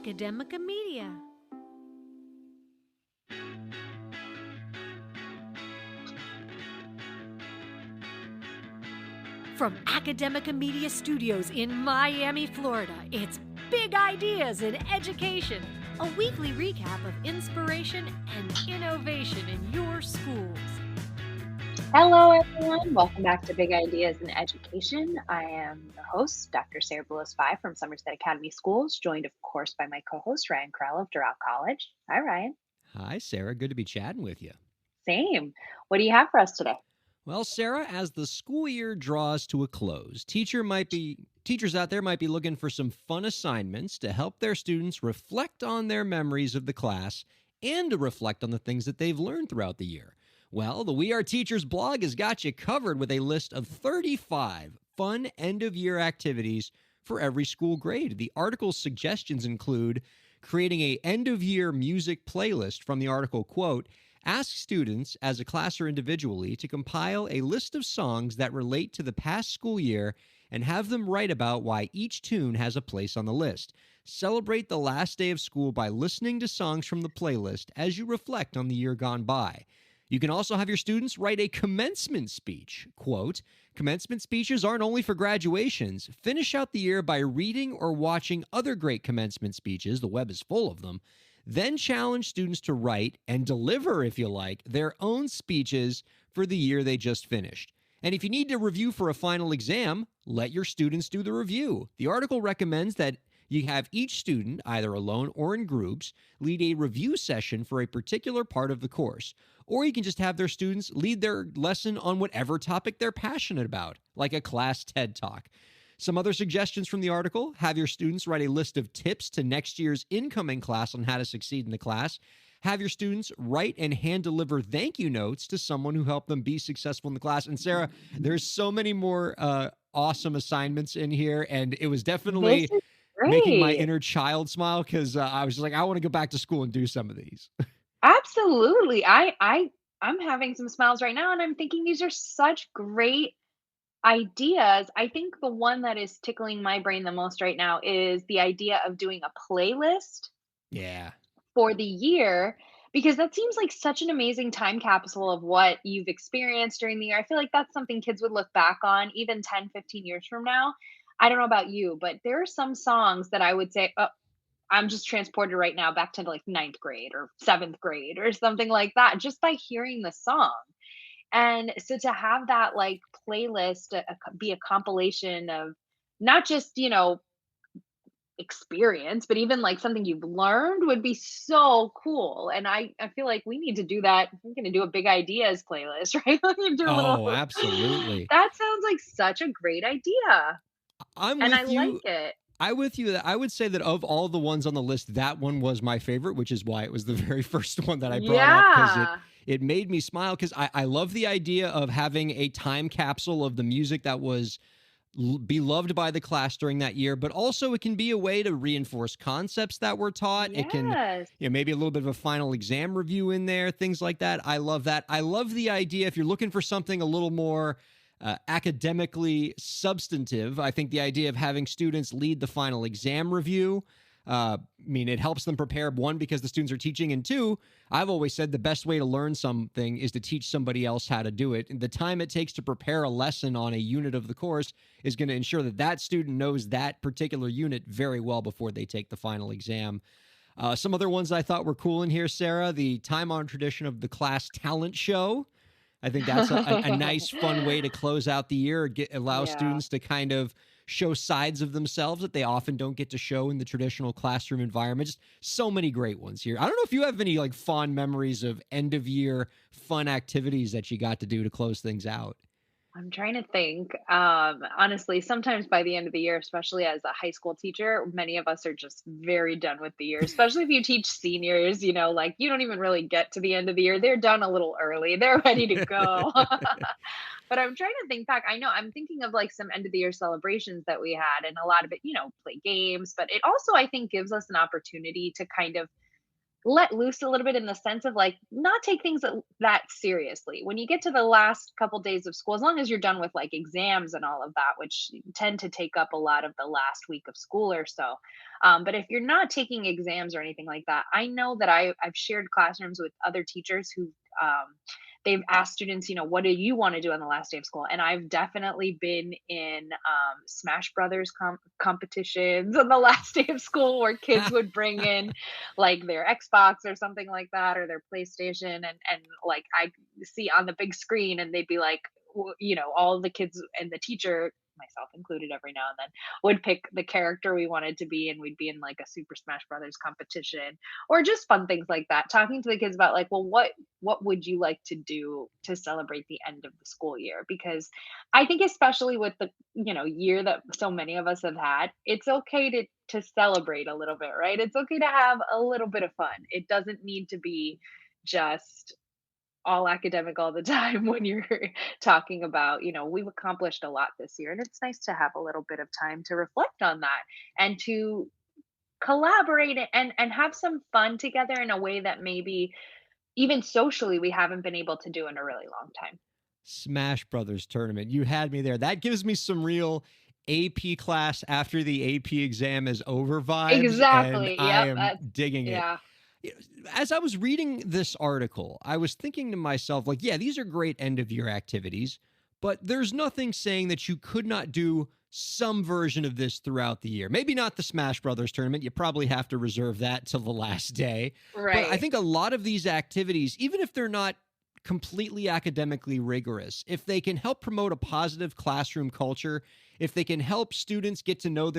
Academica Media. From Academica Media Studios in Miami, Florida, it's Big Ideas in Education, a weekly recap of inspiration and innovation in your schools. Hello, everyone. Welcome back to Big Ideas in Education. I am your host, Dr. Sarah Boulos from Somerset Academy Schools, joined, of course, by my co-host, Ryan Kairalla of Doral College. Hi, Ryan. Hi, Sarah. Good to be chatting with you. Same. What do you have for us today? Well, Sarah, as the school year draws to a close, teachers out there might be looking for some fun assignments to help their students reflect on their memories of the class and to reflect on the things that they've learned throughout the year. Well, the We Are Teachers blog has got you covered with a list of 35 fun end-of-year activities for every school grade. The article's suggestions include creating a end-of-year music playlist from the article, quote, ask students as a class or individually to compile a list of songs that relate to the past school year and have them write about why each tune has a place on the list. Celebrate the last day of school by listening to songs from the playlist as you reflect on the year gone by. You can also have your students write a commencement speech. Quote, commencement speeches aren't only for graduations. Finish out the year by reading or watching other great commencement speeches. The web is full of them. Then challenge students to write and deliver, if you like, their own speeches for the year they just finished. And if you need to review for a final exam, let your students do the review. The article recommends that you have each student, either alone or in groups, lead a review session for a particular part of the course. Or you can just have their students lead their lesson on whatever topic they're passionate about, like a class TED Talk. Some other suggestions from the article: have your students write a list of tips to next year's incoming class on how to succeed in the class. Have your students write and hand-deliver thank you notes to someone who helped them be successful in the class. And Sarah, there's so many more awesome assignments in here, and it was definitely making my inner child smile because I was just like, I want to go back to school and do some of these. Absolutely. I'm having some smiles right now, and I'm thinking these are such great ideas. I think the one that is tickling my brain the most right now is the idea of doing a playlist Yeah. for the year, because that seems like such an amazing time capsule of what you've experienced during the year. I feel like that's something kids would look back on even 10, 15 years from now. I don't know about you, but there are some songs that I would say, oh, I'm just transported right now back to like ninth grade or seventh grade or something like that, just by hearing the song. And so to have that like playlist be a compilation of not just, experience, but even like something you've learned would be so cool. And I feel like we need to do that. We're going to do a big ideas playlist, right? We can do a little. Oh, absolutely. That sounds like such a great idea. I'm And I with like you. it. I would say that of all the ones on the list, that one was my favorite, which is why it was the very first one that I brought up, because Yeah. it made me smile, because I love the idea of having a time capsule of the music that was beloved by the class during that year, but also it can be a way to reinforce concepts that were taught. It can, Yes. maybe a little bit of a final exam review in there, things like that. I love that. I love the idea, if you're looking for something a little more academically substantive, I think the idea of having students lead the final exam review, it helps them prepare, one, because the students are teaching, and two, I've always said the best way to learn something is to teach somebody else how to do it. And the time it takes to prepare a lesson on a unit of the course is going to ensure that that student knows that particular unit very well before they take the final exam. Some other ones I thought were cool in here, Sarah: the time-honored tradition of the class talent show. I think that's a nice, fun way to close out the year, allow Yeah. students to kind of show sides of themselves that they often don't get to show in the traditional classroom environment. Just so many great ones here. I don't know if you have any like fond memories of end of year fun activities that you got to do to close things out. I'm trying to think. Honestly, sometimes by the end of the year, especially as a high school teacher, many of us are just very done with the year, especially if you teach seniors, like you don't even really get to the end of the year. They're done a little early, they're ready to go. But I'm trying to think back. I know I'm thinking of like some end of the year celebrations that we had, and a lot of it, play games, but it also, I think, gives us an opportunity to kind of let loose a little bit in the sense of like not take things that seriously when you get to the last couple days of school, as long as you're done with like exams and all of that, which tend to take up a lot of the last week of school or so. But if you're not taking exams or anything like that, I know that I've shared classrooms with other teachers who um, they've asked students, what do you want to do on the last day of school? And I've definitely been in Smash Brothers competitions on the last day of school where kids would bring in like their Xbox or something like that, or their PlayStation, and like I see on the big screen, and they'd be like, all the kids and the teacher, myself included, every now and then would pick the character we wanted to be, and we'd be in like a Super Smash Brothers competition, or just fun things like that. Talking to the kids about like, well, what would you like to do to celebrate the end of the school year? Because I think especially with the year that so many of us have had, it's okay to celebrate a little bit, right? It's okay to have a little bit of fun. It doesn't need to be just all academic all the time when you're talking about, we've accomplished a lot this year, and it's nice to have a little bit of time to reflect on that and to collaborate and have some fun together in a way that maybe even socially we haven't been able to do in a really long time. Smash Brothers tournament. You had me there. That gives me some real AP class after the AP exam is over vibes. Exactly. And I Yep. am digging it. Yeah. As I was reading this article, I was thinking to myself, like, yeah, these are great end of year activities, but there's nothing saying that you could not do some version of this throughout the year. Maybe not the Smash Brothers tournament. You probably have to reserve that till the last day. Right. But I think a lot of these activities, even if they're not completely academically rigorous, if they can help promote a positive classroom culture, if they can help students get to know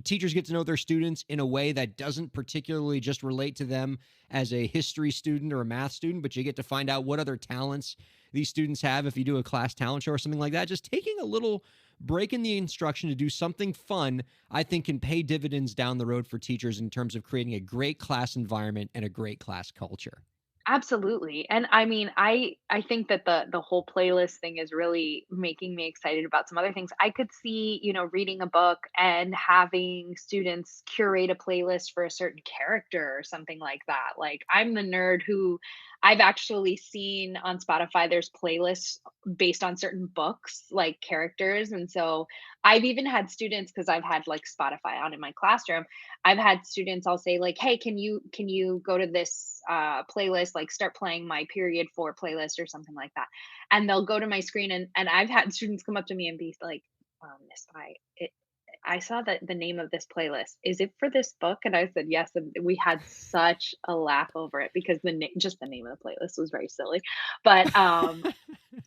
teachers get to know their students in a way that doesn't particularly just relate to them as a history student or a math student, but you get to find out what other talents these students have if you do a class talent show or something like that, just taking a little break in the instruction to do something fun, I think can pay dividends down the road for teachers in terms of creating a great class environment and a great class culture. Absolutely. And I mean, I think that the whole playlist thing is really making me excited about some other things. I could see, reading a book and having students curate a playlist for a certain character or something like that. Like I'm the nerd who I've actually seen on Spotify there's playlists based on certain books, like characters. And so I've even had students, because I've had like Spotify on in my classroom, I've had students, I'll say like, "Hey, can you go to this playlist, like start playing my period 4 playlist or something like that." And they'll go to my screen, and I've had students come up to me and be like, "Miss Vi, I saw that the name of this playlist. Is it for this book?" And I said, "Yes." And we had such a laugh over it because just the name of the playlist was very silly. But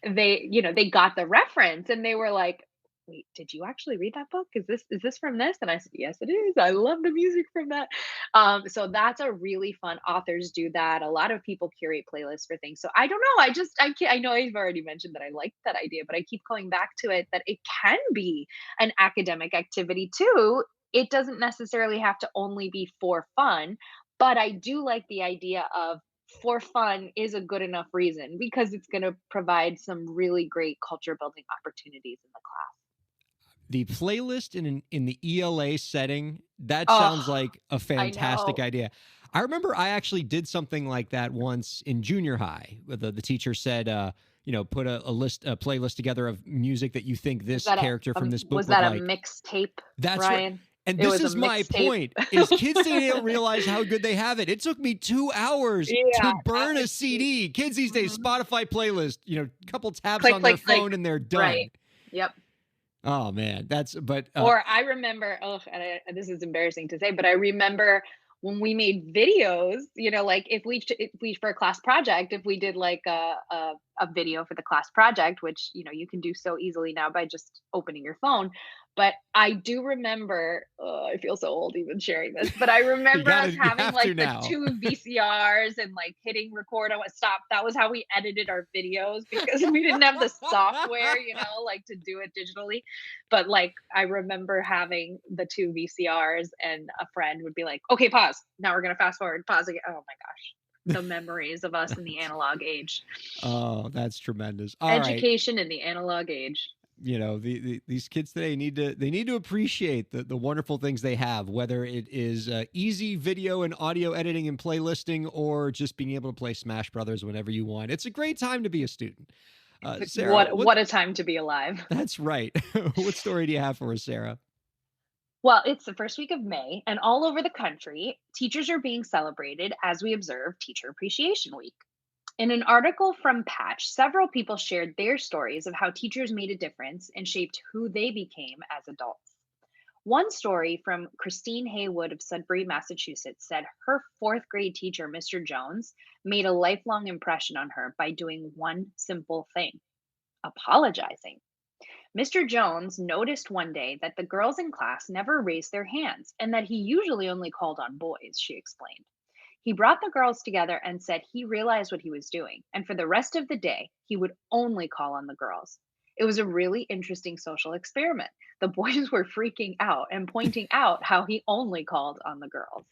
they got the reference, and they were like, "Wait, did you actually read that book? Is this from this?" And I said, "Yes, it is. I love the music from that." So that's a really fun. Authors do that. A lot of people curate playlists for things. So I don't know. I can't, I know I've already mentioned that I like that idea, but I keep going back to it that it can be an academic activity too. It doesn't necessarily have to only be for fun, but I do like the idea of for fun is a good enough reason because it's going to provide some really great culture building opportunities in the class. The playlist in the ELA setting, that sounds Oh, like a I fantastic know. idea. I remember I actually did something like that once in junior high. The teacher said, put a playlist together of music that you think Was this that character from this book was would that a like. mixtape, That's right. Ryan? And It this was a is my mixtape. point: is kids they don't realize how good they have it. It took me 2 hours Yeah, to that burn a was cute. CD. Kids these days, Mhm. Spotify playlist, couple tabs Click, on their click, click. phone and they're done. Right. Yep. Oh man, Or I remember, oh, and this is embarrassing to say, but I remember when we made videos, like if we for a class project, if we did like a video for the class project, which you can do so easily now by just opening your phone. But I do remember, I feel so old even sharing this, but I remember us you having have to like the now. two VCRs and like hitting record on what stop. That was how we edited our videos because we didn't have the software, like to do it digitally. But like I remember having the two VCRs, and a friend would be like, "Okay, pause. Now we're gonna fast forward. Pause again." Oh my gosh, the memories of us in the analog age. Oh, that's tremendous. All right. Education in the analog age. These kids today need to appreciate the wonderful things they have, whether it is easy video and audio editing and playlisting, or just being able to play Smash Brothers whenever you want. It's a great time to be a student. Sarah, What a time to be alive. that's right. What story do you have for us, Sarah? Well, it's the first week of May, and all over the country, teachers are being celebrated as we observe Teacher Appreciation Week. In an article from Patch, several people shared their stories of how teachers made a difference and shaped who they became as adults. One story from Christine Haywood of Sudbury, Massachusetts said her fourth grade teacher, Mr. Jones, made a lifelong impression on her by doing one simple thing: apologizing. Mr. Jones noticed one day that the girls in class never raised their hands and that he usually only called on boys, she explained. He brought the girls together and said he realized what he was doing, and for the rest of the day, he would only call on the girls. It was a really interesting social experiment. The boys were freaking out and pointing out how he only called on the girls.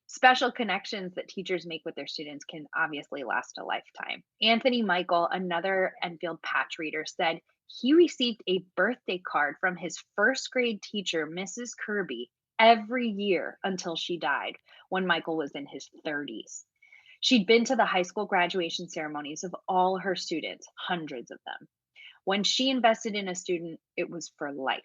Special connections that teachers make with their students can obviously last a lifetime. Anthony Michael, another Enfield Patch reader, said he received a birthday card from his first grade teacher, Mrs. Kirby, every year until she died when Michael was in his 30s. She'd been to the high school graduation ceremonies of all her students, hundreds of them. When she invested in a student, it was for life.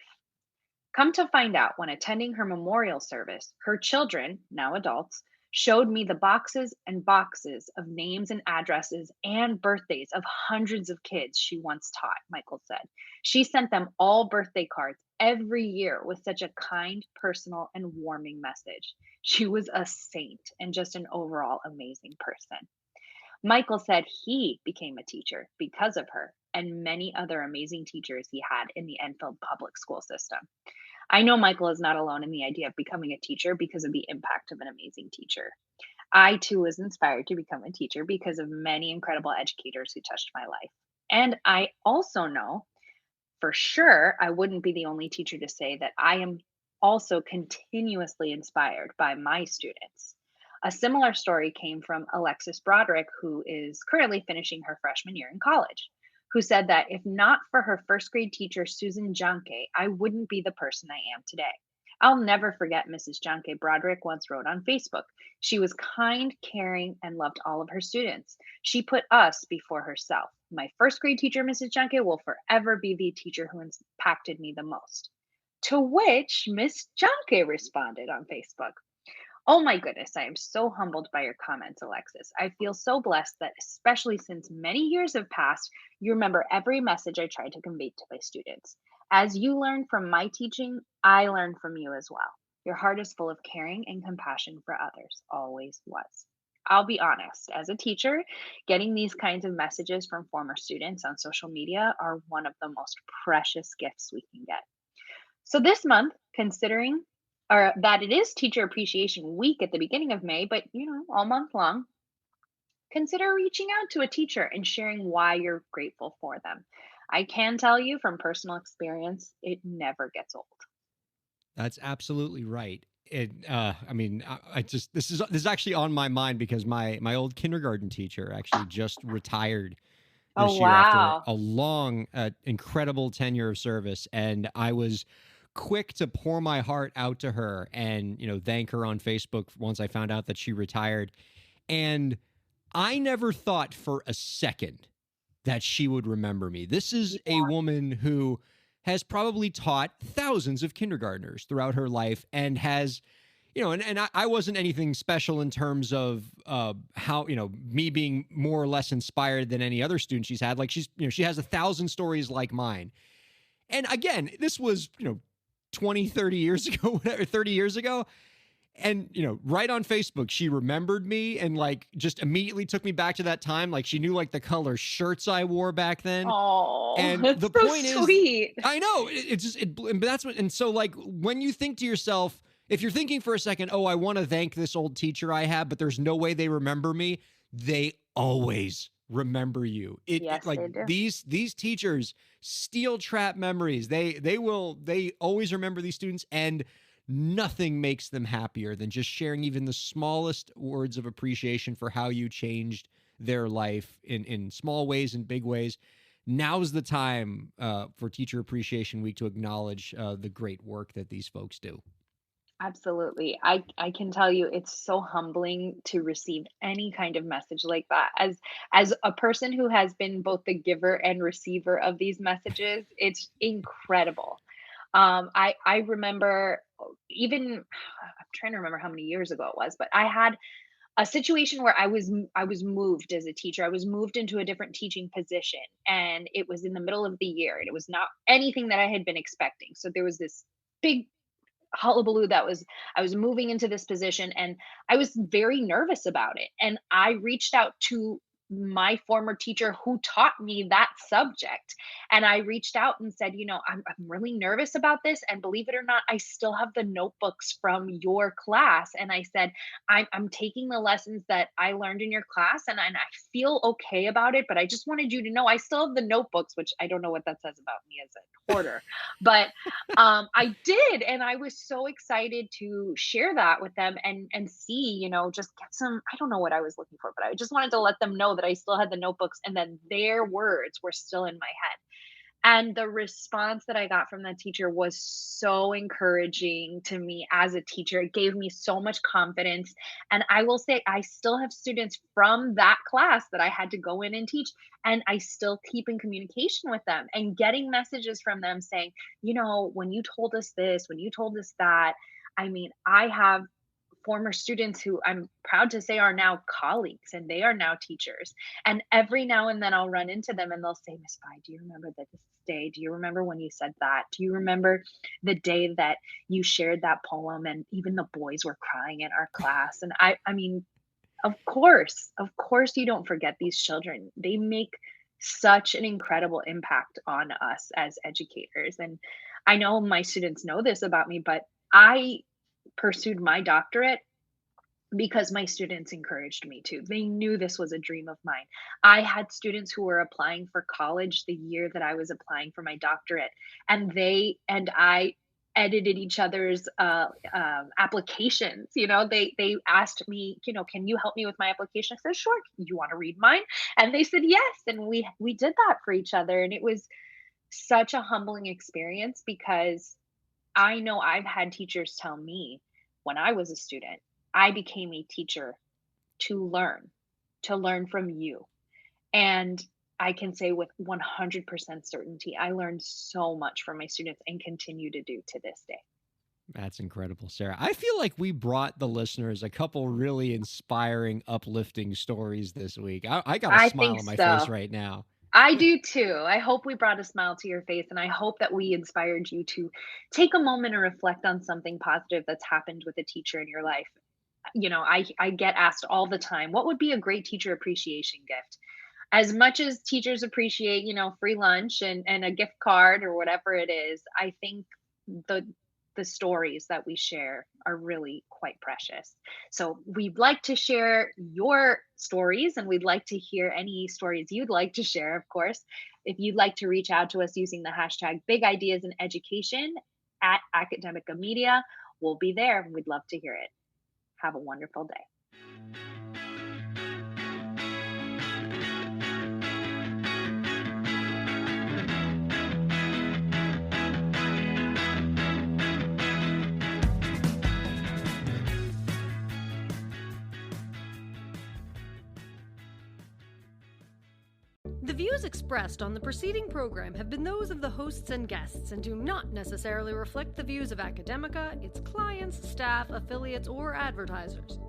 Come to find out, when attending her memorial service, her children, now adults, showed me the boxes and boxes of names and addresses and birthdays of hundreds of kids she once taught, Michael said. She sent them all birthday cards every year with such a kind, personal, and warming message. She was a saint and just an overall amazing person. Michael said he became a teacher because of her and many other amazing teachers he had in the Enfield public school system. I know Michael is not alone in the idea of becoming a teacher because of the impact of an amazing teacher. I too was inspired to become a teacher because of many incredible educators who touched my life. And I also know for sure I wouldn't be the only teacher to say that I am also continuously inspired by my students. A similar story came from Alexis Broderick, who is currently finishing her freshman year in college, who said that if not for her first grade teacher, Susan Janke, I wouldn't be the person I am today. I'll never forget Mrs. Janke. Broderick once wrote on Facebook. She was kind, caring, and loved all of her students. She put us before herself. My first grade teacher, Mrs. Janke, will forever be the teacher who impacted me the most. To which Miss Janke responded on Facebook. Oh my goodness, I am so humbled by your comments, Alexis. I feel so blessed that, especially since many years have passed, you remember every message I tried to convey to my students. As you learn from my teaching, I learn from you as well. Your heart is full of caring and compassion for others, always was. I'll be honest, as a teacher, getting these kinds of messages from former students on social media are one of the most precious gifts we can get. So this month, considering or that it is Teacher Appreciation Week at the beginning of May, but all month long, consider reaching out to a teacher and sharing why you're grateful for them. I can tell you from personal experience, it never gets old. That's absolutely right. I mean, I just this is actually on my mind because my old kindergarten teacher actually just retired Oh, this year after wow. a long, incredible tenure of service, and I was quick to pour my heart out to her and thank her on Facebook once I found out that she retired. And I never thought for a second that she would remember me. This is a woman who has probably taught thousands of kindergartners throughout her life and has, and I wasn't anything special in terms of how, me being more or less inspired than any other student she's had. Like she has 1,000 stories like mine. And again, this was, 20, 30 years ago, whatever, 30 years ago. And, right on Facebook, she remembered me and like just immediately took me back to that time. Like she knew like the color shirts I wore back then. Oh, And that's the so point sweet. I know but that's what, and so like when you think to yourself, if you're thinking for a second, oh, I want to thank this old teacher I have, but there's no way they remember me, they always remember you. Yes, Like they do. these teachers steel trap memories. They always remember these students, and nothing makes them happier than just sharing even the smallest words of appreciation for how you changed their life in small ways and big ways. Now's the time for Teacher Appreciation Week to acknowledge the great work that these folks do. Absolutely. I can tell you it's so humbling to receive any kind of message like that. As a person who has been both the giver and receiver of these messages, it's incredible. I remember even I'm trying to remember how many years ago it was, but I had a situation where I was moved as a teacher. I was moved into a different teaching position, and it was in the middle of the year, and it was not anything that I had been expecting. So there was this big hullabaloo that was I was moving into this position, and I was very nervous about it. And I reached out to my former teacher who taught me that subject. And I reached out and said, I'm really nervous about this. And believe it or not, I still have the notebooks from your class. And I said, I'm taking the lessons that I learned in your class, and I feel okay about it. But I just wanted you to know I still have the notebooks, which I don't know what that says about me as a hoarder. But I did, and I was so excited to share that with them and see, just get some. I don't know what I was looking for, but I just wanted to let them know that I still had the notebooks and that their words were still in my head. And the response that I got from that teacher was so encouraging to me as a teacher. It gave me so much confidence. And I will say, I still have students from that class that I had to go in and teach, and I still keep in communication with them and getting messages from them saying, when you told us this, when you told us that. I mean, I have former students who I'm proud to say are now colleagues, and they are now teachers. And every now and then I'll run into them and they'll say, Miss Vi, do you remember that this day? Do you remember when you said that? Do you remember the day that you shared that poem and even the boys were crying in our class? And I mean, of course you don't forget these children. They make such an incredible impact on us as educators. And I know my students know this about me, but I pursued my doctorate because my students encouraged me to. They knew this was a dream of mine. I had students who were applying for college the year that I was applying for my doctorate, and they and I edited each other's applications. They asked me, can you help me with my application? I said, sure. You want to read mine? And they said yes, and we did that for each other, and it was such a humbling experience because I know I've had teachers tell me when I was a student, I became a teacher to learn from you. And I can say with 100% certainty, I learned so much from my students and continue to do to this day. That's incredible, Sarah. I feel like we brought the listeners a couple really inspiring, uplifting stories this week. I got a smile on my face right now. I do too. I hope we brought a smile to your face, and I hope that we inspired you to take a moment and reflect on something positive that's happened with a teacher in your life. I get asked all the time, what would be a great teacher appreciation gift? As much as teachers appreciate, free lunch and a gift card or whatever it is, I think the stories that we share are really quite precious. So we'd like to share your stories, and we'd like to hear any stories you'd like to share, of course. If you'd like to reach out to us using the hashtag BigIdeasInEducation at Academica Media, we'll be there. We'd love to hear it. Have a wonderful day. The views expressed on the preceding program have been those of the hosts and guests and do not necessarily reflect the views of Academica, its clients, staff, affiliates, or advertisers.